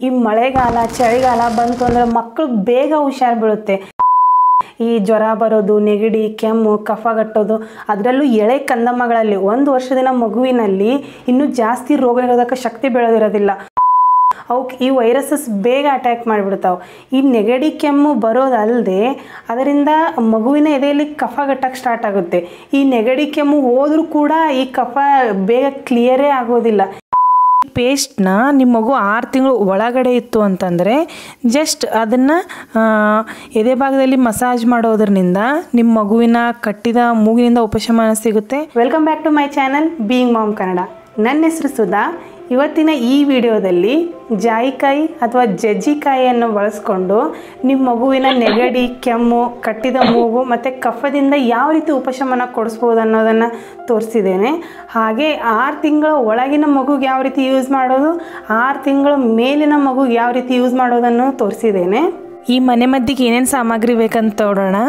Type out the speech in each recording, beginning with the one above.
ಈ ಮಳೆಗಾಲ ಚಳಿಗಾಲ ಬಂತು ಅಂದ್ರೆ ಮಕ್ಕಳು ಬೇಗ ಹುಷಾರು ಬೀಳುತ್ತೆ. ಈ ಜ್ವರ ಬರೋದು, ನೆಗಡಿ, ಕೆಮ್ಮು, ಕಫಗಟ್ಟೋದು, ಅದರಲ್ಲೂ ಎಳೆ ಕಂದಮ್ಮಗಳಲ್ಲಿ 1 ವರ್ಷದ ಮಗುವಿನಲ್ಲಿ ಇನ್ನೂ ಜಾಸ್ತಿ ರೋಗನಿರೋಧಕ ಶಕ್ತಿ ಬೆಳೆದಿರೋದಿಲ್ಲ. ಅವಕ್ಕೆ ಈ ವೈರಸಸ್ ಬೇಗ ಅಟ್ಯಾಕ್ ಮಾಡಿಬಿಡ್ತಾವೆ. ಈ ನೆಗಡಿ ಕೆಮ್ಮು ಬರೋದಲ್ಲದೆ ಅದರಿಂದ ಮಗುವಿನ ಎದೆಯಲ್ಲಿ ಕಫಗಟ್ಟಕ್ಕೆ ಸ್ಟಾರ್ಟ್ ಆಗುತ್ತೆ. ಈ ನೆಗಡಿ ಕೆಮ್ಮು ಹೋದರೂ ಕೂಡ ಈ ಕಫ ಬೇಗ ಕ್ಲಿಯರೇ ಆಗೋದಿಲ್ಲ. ಪೇಸ್ಟ್ನ ನಿಮ್ಮ ಮಗು 6 ತಿಂಗಳು ಒಳಗಡೆ ಇತ್ತು ಅಂತಂದರೆ ಜಸ್ಟ್ ಅದನ್ನು ಎದೆ ಭಾಗದಲ್ಲಿ ಮಸಾಜ್ ಮಾಡೋದ್ರಿಂದ ನಿಮ್ಮ ಮಗುವಿನ ಕಟ್ಟಿದ ಮೂಗಿನಿಂದ ಉಪಶಮನ ಸಿಗುತ್ತೆ. Welcome back to my channel being mom Kannada. ನನ್ನ ಹೆಸರು ಸುಧಾ. ಇವತ್ತಿನ ಈ ವಿಡಿಯೋದಲ್ಲಿ ಜಾಯಿಕಾಯಿ ಅಥವಾ ಜಜ್ಜಿಕಾಯಿಯನ್ನು ಬಳಸ್ಕೊಂಡು ನಿಮ್ಮ ಮಗುವಿನ ನೆಗಡಿ, ಕೆಮ್ಮು, ಕಟ್ಟಿದ ಮೂಗು ಮತ್ತು ಕಫದಿಂದ ಯಾವ ರೀತಿ ಉಪಶಮನ ಕೊಡಿಸ್ಬೋದು ಅನ್ನೋದನ್ನು ತೋರಿಸಿದ್ದೇನೆ. ಹಾಗೆ 6 ತಿಂಗಳ ಒಳಗಿನ ಮಗುಗೆ ಯಾವ ರೀತಿ ಯೂಸ್ ಮಾಡೋದು, 6 ತಿಂಗಳ ಮೇಲಿನ ಮಗುಗೆ ಯಾವ ರೀತಿ ಯೂಸ್ ಮಾಡೋದನ್ನು ತೋರಿಸಿದ್ದೇನೆ. ಈ ಮನೆ ಮದ್ದಿಗೆ ಏನೇನು ಸಾಮಗ್ರಿ ಬೇಕಂತ ನೋಡೋಣ.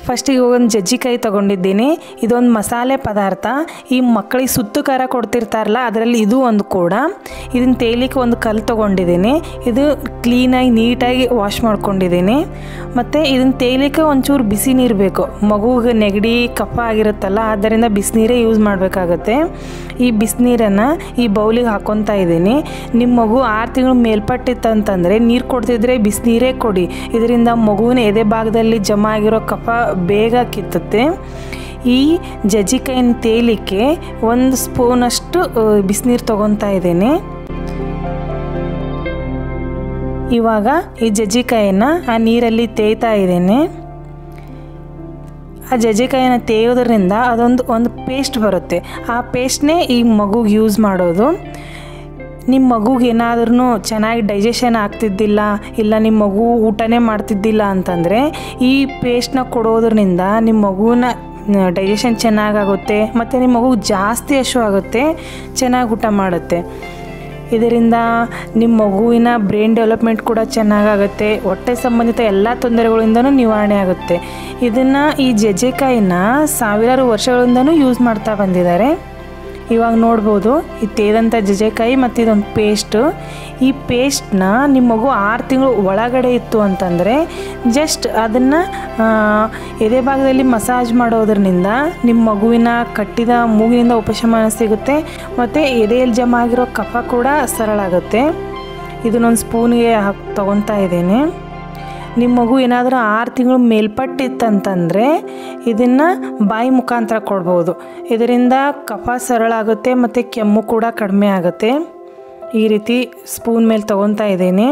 ಫಸ್ಟಿಗೆ ಒಂದು ಜಜ್ಜಿಕಾಯಿ ತೊಗೊಂಡಿದ್ದೀನಿ. ಇದೊಂದು ಮಸಾಲೆ ಪದಾರ್ಥ. ಈ ಮಕ್ಕಳಿಗೆ ಸುತ್ತು ಖಾರ ಕೊಡ್ತಿರ್ತಾರಲ್ಲ ಅದರಲ್ಲಿ ಇದು ಒಂದು ಕೂಡ. ಇದನ್ನು ತೇಲಿಕ್ಕೆ ಒಂದು ಕಲ್ಲು ತೊಗೊಂಡಿದ್ದೀನಿ. ಇದು ಕ್ಲೀನಾಗಿ ನೀಟಾಗಿ ವಾಶ್ ಮಾಡ್ಕೊಂಡಿದ್ದೀನಿ. ಮತ್ತು ಇದನ್ನು ತೇಲಿಕ್ಕೆ ಒಂಚೂರು ಬಿಸಿ ನೀರು ಬೇಕು. ಮಗುಗೆ ನೆಗಡಿ ಕಫ ಆಗಿರುತ್ತಲ್ಲ, ಆದ್ದರಿಂದ ಬಿಸಿನೀರೇ ಯೂಸ್ ಮಾಡಬೇಕಾಗತ್ತೆ. ಈ ಬಿಸಿನೀರನ್ನು ಈ ಬೌಲಿಗೆ ಹಾಕ್ಕೊತಾ ಇದ್ದೀನಿ. ನಿಮ್ಮ ಮಗು 6 ತಿಂಗಳು ಮೇಲ್ಪಟ್ಟಿತ್ತಂತಂದರೆ ನೀರು ಕೊಡ್ತಿದ್ರೆ ಬಿಸಿನೀರೇ ಕೊಡಿ. ಇದರಿಂದ ಮಗುವಿನ ಎದೆ ಭಾಗದಲ್ಲಿ ಜಮಾ ಆಗಿರೋ ಕಫ ಬೇಗ ಕಿತ್ತುತ್ತೆ. ಈ ಜಜ್ಜಿಕಾಯಿನ ತೇಲಿಕ್ಕೆ 1 ಸ್ಪೂನಷ್ಟು ಬಿಸಿನೀರು ತೊಗೊತಾ ಇದ್ದೀನಿ. ಇವಾಗ ಈ ಜಜ್ಜಿಕಾಯಿನ ಆ ನೀರಲ್ಲಿ ತೇಯ್ತಾ ಇದ್ದೀನಿ. ಆ ಜಜ್ಜಿಕಾಯಿನ ತೇಯೋದ್ರಿಂದ ಒಂದು ಪೇಸ್ಟ್ ಬರುತ್ತೆ. ಆ ಪೇಸ್ಟ್ನೇ ಈ ಮಗುಗೆ ಯೂಸ್ ಮಾಡೋದು. ನಿಮ್ಮ ಮಗುಗೆ ಏನಾದ್ರೂ ಚೆನ್ನಾಗಿ ಡೈಜೆಷನ್ ಆಗ್ತಿದ್ದಿಲ್ಲ, ಇಲ್ಲ ನಿಮ್ಮ ಮಗು ಊಟನೇ ಮಾಡ್ತಿದ್ದಿಲ್ಲ ಅಂತಂದರೆ ಈ ಪೇಸ್ಟ್ನ ಕೊಡೋದ್ರಿಂದ ನಿಮ್ಮ ಮಗುವಿನ ಡೈಜೆಷನ್ ಚೆನ್ನಾಗಾಗುತ್ತೆ ಮತ್ತು ನಿಮ್ಮ ಮಗುಗೆ ಜಾಸ್ತಿ ಹಸಿವು ಆಗುತ್ತೆ, ಚೆನ್ನಾಗಿ ಊಟ ಮಾಡುತ್ತೆ. ಇದರಿಂದ ನಿಮ್ಮ ಮಗುವಿನ ಬ್ರೈನ್ ಡೆವಲಪ್ಮೆಂಟ್ ಕೂಡ ಚೆನ್ನಾಗಾಗುತ್ತೆ. ಹೊಟ್ಟೆ ಸಂಬಂಧಿತ ಎಲ್ಲ ತೊಂದರೆಗಳಿಂದನೂ ನಿವಾರಣೆ ಆಗುತ್ತೆ. ಇದನ್ನು ಈ ಜಜ್ಜಿಕಾಯಿನ ಸಾವಿರಾರು ವರ್ಷಗಳಿಂದನೂ ಯೂಸ್ ಮಾಡ್ತಾ ಬಂದಿದ್ದಾರೆ. ಇವಾಗ ನೋಡ್ಬೋದು ಈ ತೇದಂಥ ಜಜ್ಜಿಕಾಯಿ ಮತ್ತು ಇದೊಂದು ಪೇಸ್ಟು. ಈ ಪೇಸ್ಟ್ನ ನಿಮ್ಮ ಮಗು 6 ತಿಂಗಳು ಒಳಗಡೆ ಇತ್ತು ಅಂತಂದರೆ ಜಸ್ಟ್ ಅದನ್ನು ಎದೆ ಭಾಗದಲ್ಲಿ ಮಸಾಜ್ ಮಾಡೋದ್ರಿಂದ ನಿಮ್ಮ ಮಗುವಿನ ಕಟ್ಟಿದ ಮೂಗಿನಿಂದ ಉಪಶಮನ ಸಿಗುತ್ತೆ ಮತ್ತು ಎದೆಯಲ್ಲಿ ಜಮಾ ಆಗಿರೋ ಕಫ ಕೂಡ ಸರಳ ಆಗುತ್ತೆ. ಇದನ್ನೊಂದು ಸ್ಪೂನಿಗೆ ತೊಗೊತಾ ಇದ್ದೀನಿ. ನಿಮ್ಮ ಮಗು ಏನಾದರೂ 6 ತಿಂಗಳು ಮೇಲ್ಪಟ್ಟಿತ್ತಂತಂದರೆ ಇದನ್ನು ಬಾಯಿ ಮುಖಾಂತರ ಕೊಡ್ಬೋದು. ಇದರಿಂದ ಕಫ ಸರಳ ಆಗುತ್ತೆ ಮತ್ತು ಕೆಮ್ಮು ಕೂಡ ಕಡಿಮೆ ಆಗುತ್ತೆ. ಈ ರೀತಿ ಸ್ಪೂನ್ ಮೇಲೆ ತೊಗೊತಾ ಇದ್ದೀನಿ.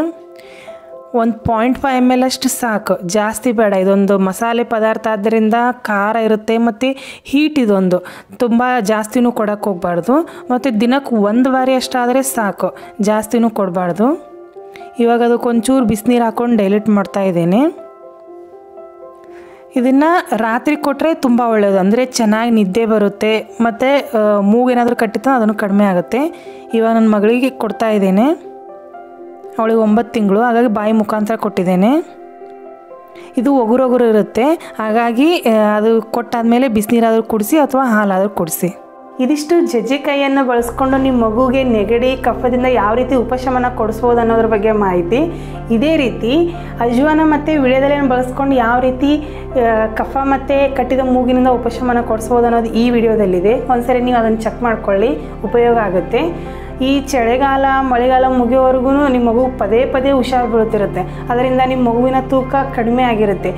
1.5 ml ಅಷ್ಟು ಸಾಕು, ಜಾಸ್ತಿ ಬೇಡ. ಇದೊಂದು ಮಸಾಲೆ ಪದಾರ್ಥ ಆದ್ದರಿಂದ ಖಾರ ಇರುತ್ತೆ ಮತ್ತು ಹೀಟ್ ಇದೊಂದು ತುಂಬ ಜಾಸ್ತಿನೂ ಕೊಡೋಕ್ಕೆ ಹೋಗಬಾರ್ದು. ಮತ್ತು ದಿನಕ್ಕೆ 1 ಬಾರಿ ಅಷ್ಟಾದರೆ ಸಾಕು, ಜಾಸ್ತಿನೂ ಕೊಡಬಾರ್ದು. ಇವಾಗ ಅದಕ್ಕೆ ಒಂಚೂರು ಬಿಸಿನೀರು ಹಾಕ್ಕೊಂಡು ಡೈಲ್ಯೂಟ್ ಮಾಡ್ತಾಯಿದ್ದೀನಿ. ಇದನ್ನು ರಾತ್ರಿ ಕೊಟ್ಟರೆ ತುಂಬ ಒಳ್ಳೆಯದು. ಅಂದರೆ ಚೆನ್ನಾಗಿ ನಿದ್ದೆ ಬರುತ್ತೆ ಮತ್ತು ಮೂಗೇನಾದರೂ ಕಟ್ಟಿತ್ತು ಅದನ್ನು ಕಡಿಮೆ ಆಗುತ್ತೆ. ಇವಾಗ ನನ್ನ ಮಗಳಿಗೆ ಕೊಡ್ತಾಯಿದ್ದೇನೆ. ಅವಳಿಗೆ 9 ತಿಂಗಳು, ಹಾಗಾಗಿ ಬಾಯಿ ಮುಖಾಂತರ ಕೊಟ್ಟಿದ್ದೇನೆ. ಇದು ಒಗುರೊಗುರು ಇರುತ್ತೆ, ಹಾಗಾಗಿ ಅದು ಕೊಟ್ಟಾದಮೇಲೆ ಬಿಸಿನೀರಾದರೂ ಕುಡಿಸಿ ಅಥವಾ ಹಾಲಾದರೂ ಕುಡಿಸಿ. ಇದಿಷ್ಟು ಜಜ್ಜಿಕಾಯಿಯನ್ನು ಬಳಸ್ಕೊಂಡು ನಿಮ್ಮ ಮಗುಗೆ ನೆಗಡಿ ಕಫದಿಂದ ಯಾವ ರೀತಿ ಉಪಶಮನ ಕೊಡಿಸ್ಬೋದು ಅನ್ನೋದ್ರ ಬಗ್ಗೆ ಮಾಹಿತಿ. ಇದೇ ರೀತಿ ಅಜ್ವಾನ ಮತ್ತು ವೀಳ್ಯದೆಲೆಯನ್ನು ಬಳಸ್ಕೊಂಡು ಯಾವ ರೀತಿ ಕಫ ಮತ್ತು ಕಟ್ಟಿದ ಮೂಗಿನಿಂದ ಉಪಶಮನ ಕೊಡಿಸ್ಬೋದು ಅನ್ನೋದು ಈ ವಿಡಿಯೋದಲ್ಲಿದೆ. ಒಂದ್ಸರಿ ನೀವು ಅದನ್ನು ಚೆಕ್ ಮಾಡ್ಕೊಳ್ಳಿ, ಉಪಯೋಗ ಆಗುತ್ತೆ. ಈ ಚಳಿಗಾಲ ಮಳೆಗಾಲ ಮುಗಿಯೋವರೆಗೂ ನಿಮ್ಮ ಮಗು ಪದೇ ಪದೇ ಹುಷಾರು ಬೀಳುತ್ತಿರುತ್ತೆ. ಅದರಿಂದ ನಿಮ್ಮ ಮಗುವಿನ ತೂಕ ಕಡಿಮೆ ಆಗಿರುತ್ತೆ.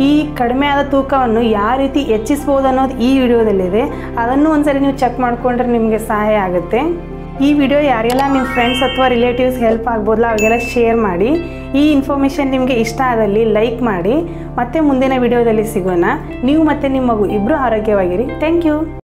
ಈ ಕಡಿಮೆ ಆದ ತೂಕವನ್ನು ಯಾವ ರೀತಿ ಹೆಚ್ಚಿಸ್ಬೋದು ಅನ್ನೋದು ಈ ವಿಡಿಯೋದಲ್ಲಿದೆ. ಅದನ್ನು ಒಂದ್ಸರಿ ನೀವು ಚೆಕ್ ಮಾಡಿಕೊಂಡ್ರೆ ನಿಮಗೆ ಸಹಾಯ ಆಗುತ್ತೆ. ಈ ವಿಡಿಯೋ ಯಾರೆಲ್ಲ ನಿಮ್ಮ ಫ್ರೆಂಡ್ಸ್ ಅಥವಾ ರಿಲೇಟಿವ್ಸ್ ಹೆಲ್ಪ್ ಆಗ್ಬೋದಲ್ಲ ಅವಾಗೆಲ್ಲ ಶೇರ್ ಮಾಡಿ. ಈ ಇನ್ಫಾರ್ಮೇಷನ್ ನಿಮಗೆ ಇಷ್ಟ ಆದಲ್ಲಿ ಲೈಕ್ ಮಾಡಿ. ಮತ್ತೆ ಮುಂದಿನ ವಿಡಿಯೋದಲ್ಲಿ ಸಿಗೋಣ. ನೀವು ಮತ್ತು ನಿಮ್ಮ ಮಗು ಇಬ್ಬರು ಆರೋಗ್ಯವಾಗಿರಿ. Thank you.